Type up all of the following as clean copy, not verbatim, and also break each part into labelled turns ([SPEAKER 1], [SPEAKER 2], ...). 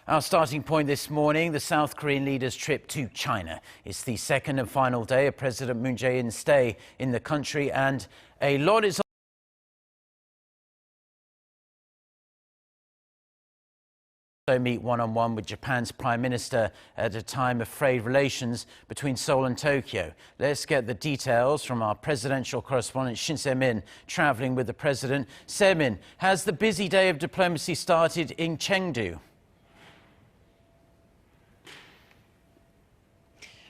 [SPEAKER 1] Our starting point this morning, the South Korean leader's trip to China. It's the second and final day of President Moon Jae-in's stay in the country, and a lot is meet one-on-one with Japan's Prime Minister at a time of frayed relations between Seoul and Tokyo. Let's get the details from our presidential correspondent Shin Se-min, traveling with the president. Se-min, has the busy day of diplomacy started in Chengdu?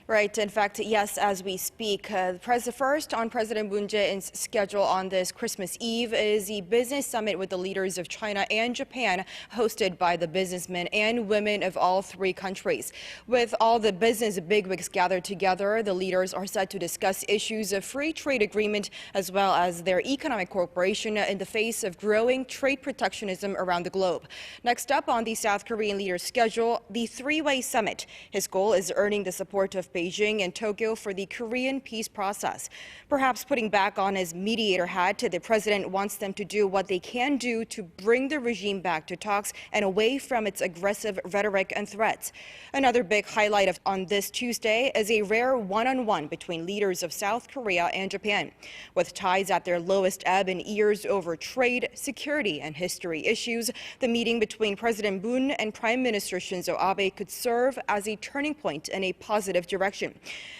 [SPEAKER 2] Right. In fact, yes, as we speak, first on President Moon Jae-in's schedule on this Christmas Eve is the business summit with the leaders of China and Japan, hosted by the businessmen and women of all three countries. With all the business bigwigs gathered together, the leaders are set to discuss issues of free trade agreement as well as their economic cooperation in the face of growing trade protectionism around the globe. Next up on the South Korean leader's schedule, the three-way summit. His goal is earning the support of Beijing and Tokyo for the Korean peace process. Perhaps putting back on his mediator hat, the president wants them to do what they can do to bring the regime back to talks and away from its aggressive rhetoric and threats. Another big highlight on this Tuesday is a rare one-on-one between leaders of South Korea and Japan. With ties at their lowest ebb in years over trade, security, and history issues, the meeting between President Moon and Prime Minister Shinzo Abe could serve as a turning point in a positive direction.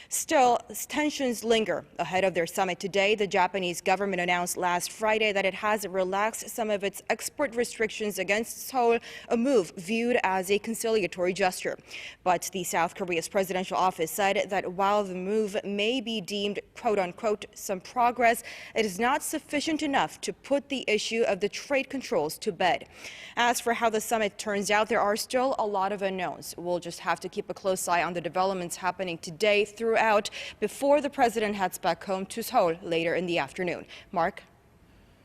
[SPEAKER 2] Still, tensions linger. Ahead of their summit today, the Japanese government announced last Friday that it has relaxed some of its export restrictions against Seoul, a move viewed as a conciliatory gesture. But the South Korea's presidential office said that while the move may be deemed quote-unquote some progress, it is not sufficient enough to put the issue of the trade controls to bed. As for how the summit turns out, there are still a lot of unknowns. We'll just have to keep a close eye on the developments happening today throughout before the president heads back home to Seoul later in the afternoon. Mark?